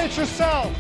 it yourself.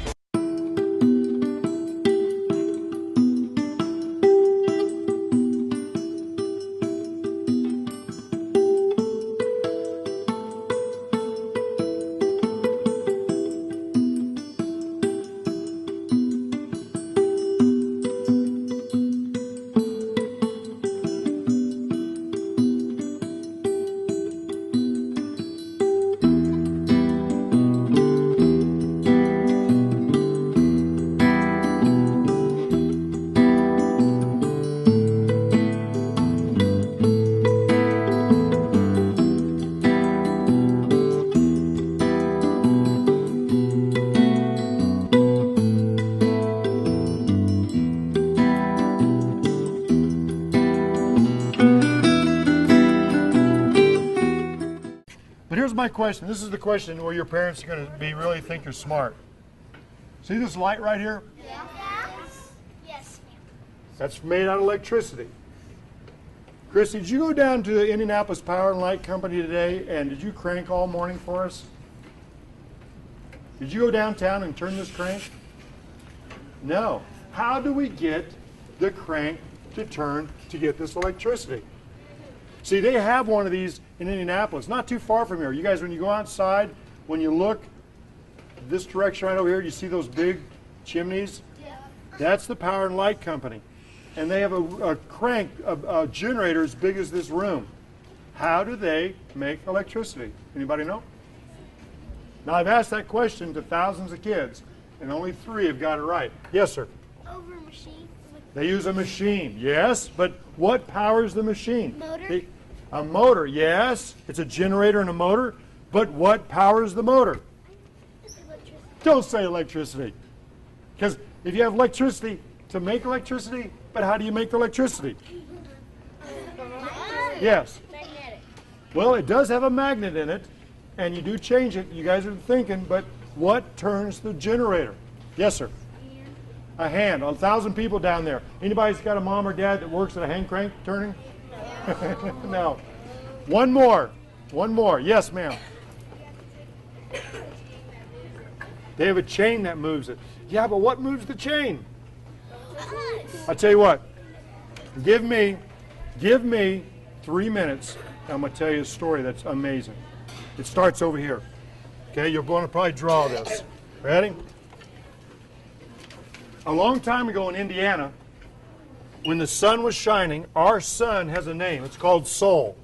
But here's my question. This is the question where your parents are going to be really think you're smart. See this light right here? Yes. Yes, ma'am. That's made out of electricity. Christy, did you go down to the Indianapolis Power and Light Company today and did you crank all morning for us? Did you go downtown and turn this crank? No. How do we get the crank to turn to get this electricity? See, they have one of these in Indianapolis, not too far from here. You guys, when you go outside, when you look this direction right over here, you see those big chimneys? Yeah. That's the Power and Light Company. And they have a crank, a generator as big as this room. How do they make electricity? Anybody know? Now, I've asked that question to thousands of kids, and only 3 have got it right. Yes, sir? Over a machine. They use a machine, yes, but what powers the machine? Motor. A motor, yes. It's a generator and a motor, but what powers the motor? Electricity. Don't say electricity. Because if you have electricity to make electricity, but how do you make the electricity? Yes. Magnetic. Well, it does have a magnet in it, and you do change it. You guys are thinking, but what turns the generator? Yes, sir. A hand. 1,000 people down there. Anybody's got a mom or dad that works at a hand crank turning? No. One more. One more. Yes, ma'am. They have a chain that moves it. Yeah, but what moves the chain? I'll tell you what. Give me 3 minutes. I'm going to tell you a story that's amazing. It starts over here. Okay, you're going to probably draw this. Ready? A long time ago in Indiana, when the sun was shining, our sun has a name. It's called Sol.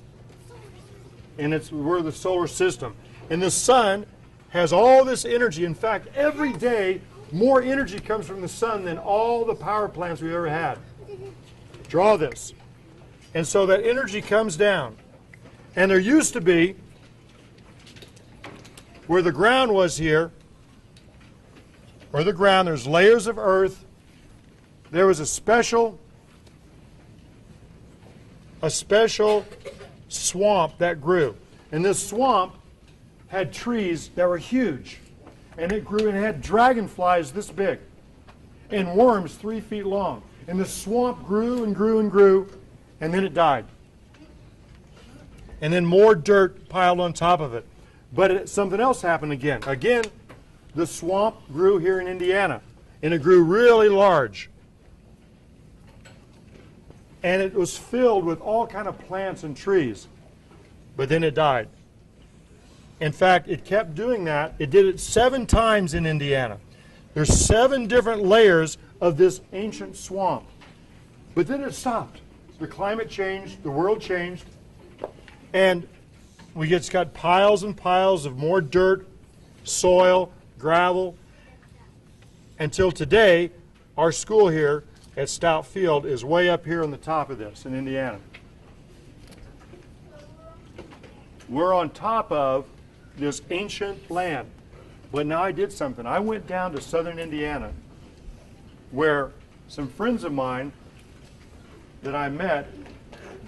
And we're the solar system. And the sun has all this energy. In fact, every day, more energy comes from the sun than all the power plants we've ever had. Draw this. And so that energy comes down. And there used to be, where the ground was here, or the ground, there's layers of earth. There was a special swamp that grew. And this swamp had trees that were huge. And it grew and it had dragonflies this big. And worms 3 feet long. And the swamp grew and grew and grew. And then it died. And then more dirt piled on top of it. But something else happened again. Again, the swamp grew here in Indiana. And it grew really large. And it was filled with all kind of plants and trees. But then it died. In fact, it kept doing that. It did it 7 times in Indiana. There's 7 different layers of this ancient swamp. But then it stopped. The climate changed, the world changed, and we just got piles and piles of more dirt, soil, gravel, until today, our school here at Stout Field is way up here on the top of this in Indiana. We're on top of this ancient land. But now I did something. I went down to southern Indiana where some friends of mine that I met,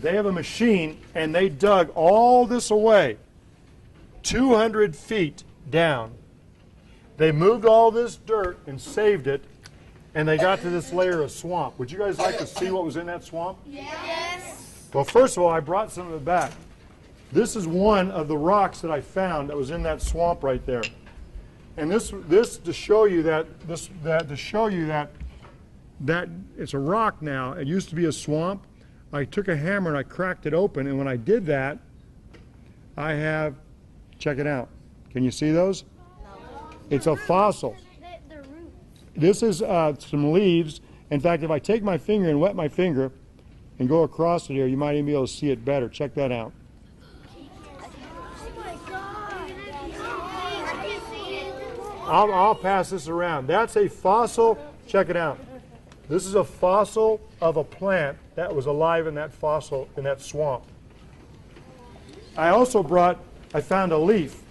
they have a machine and they dug all this away, 200 feet down. They moved all this dirt and saved it, and they got to this layer of swamp. Would you guys like to see what was in that swamp? Yes. Well, first of all, I brought some of it back. This is one of the rocks that I found that was in that swamp right there. And this to show you that that it's a rock now. It used to be a swamp. I took a hammer and I cracked it open, and when I did that, I have, check it out. Can you see those? It's a fossil. The root. This is some leaves. In fact, if I take my finger and wet my finger and go across it here, you might even be able to see it better. Check that out. Oh my God. I can see it. I'll pass this around. That's a fossil. Check it out. This is a fossil of a plant that was alive in that fossil, in that swamp. I found a leaf.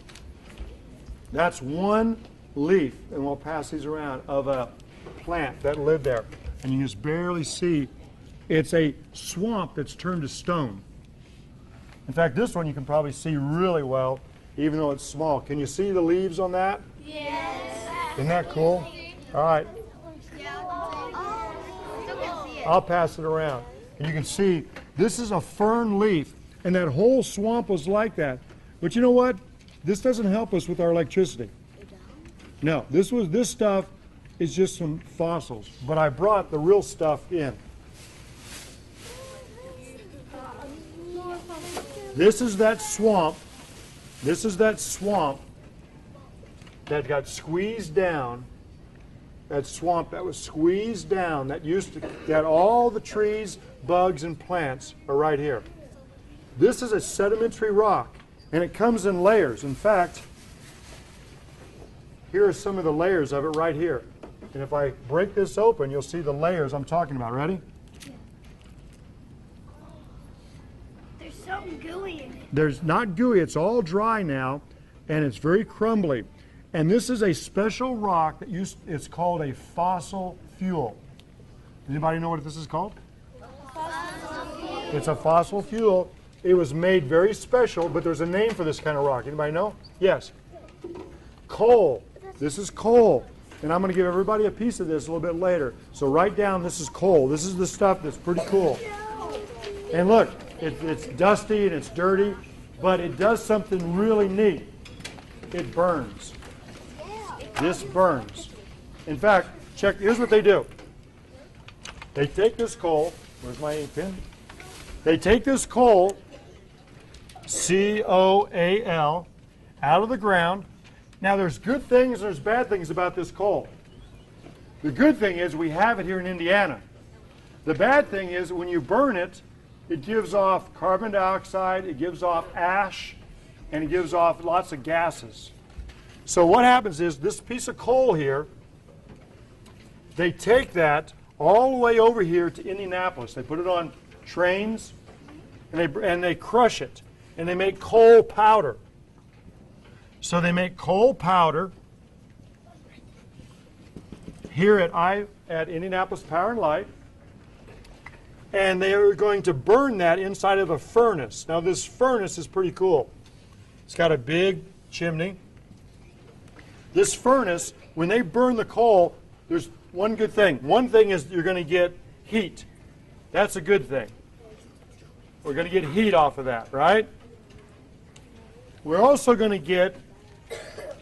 That's one leaf, and we'll pass these around, of a plant that lived there. And you just barely see, it's a swamp that's turned to stone. In fact, this one you can probably see really well, even though it's small. Can you see the leaves on that? Yes. Isn't that cool? All right, I'll pass it around. And you can see this is a fern leaf, and that whole swamp was like that. But you know what? This doesn't help us with our electricity. No, this stuff is just some fossils. But I brought the real stuff in. This is that swamp. This is that swamp that got squeezed down. That swamp that was squeezed down, that all the trees, bugs, and plants are right here. This is a sedimentary rock, and it comes in layers. In fact, here are some of the layers of it right here. And if I break this open, you'll see the layers I'm talking about. Ready? There's something gooey in it. There's not gooey, it's all dry now, and it's very crumbly. And this is a special rock that it's called a fossil fuel. Anybody know what this is called? It's a fossil fuel. It was made very special, but there's a name for this kind of rock. Anybody know? Yes. Coal. This is coal. And I'm going to give everybody a piece of this a little bit later. So write down, this is coal. This is the stuff that's pretty cool. And look, it's dusty and it's dirty, but it does something really neat. It burns. This burns. In fact, check, here's what they do. They take this coal, where's my ink pen? They take this coal, C-O-A-L, out of the ground. Now there's good things, there's bad things about this coal. The good thing is we have it here in Indiana. The bad thing is when you burn it, it gives off carbon dioxide, it gives off ash, and it gives off lots of gases. So what happens is this piece of coal here, they take that all the way over here to Indianapolis. They put it on trains and they crush it and they make coal powder. So they make coal powder here at Indianapolis Power and Light, and they are going to burn that inside of a furnace. Now this furnace is pretty cool. It's got a big chimney. This furnace, when they burn the coal, there's one good thing. One thing is you're going to get heat. That's a good thing. We're going to get heat off of that, right? We're also going to get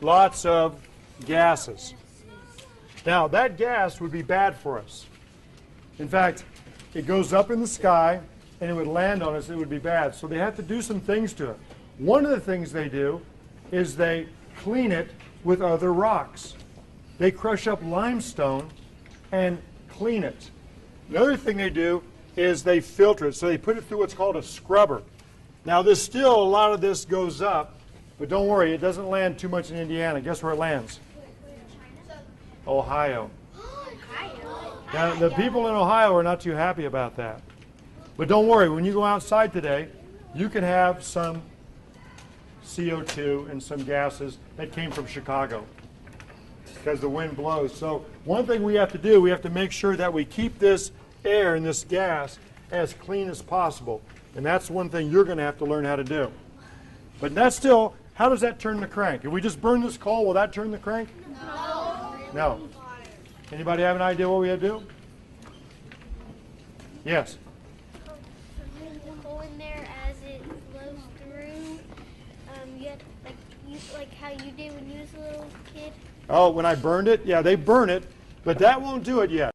lots of gases. Now, that gas would be bad for us. In fact, it goes up in the sky and it would land on us, it would be bad. So they have to do some things to it. One of the things they do is they clean it with other rocks. They crush up limestone and clean it. The other thing they do is they filter it. So they put it through what's called a scrubber. Now a lot of this goes up, but don't worry, it doesn't land too much in Indiana. Guess where it lands? Ohio. Now the people in Ohio are not too happy about that. But don't worry, when you go outside today, you can have some CO2 and some gases that came from Chicago because the wind blows. So one thing we have to do, we have to make sure that we keep this air and this gas as clean as possible. And that's one thing you're going to have to learn how to do. But that's still, how does that turn the crank? If we just burn this coal, will that turn the crank? No. No. Anybody have an idea what we have to do? Yes. The coal in there as it flows through, you like how you did when you was a little kid? Oh, when I burned it? Yeah, they burn it, but that won't do it yet.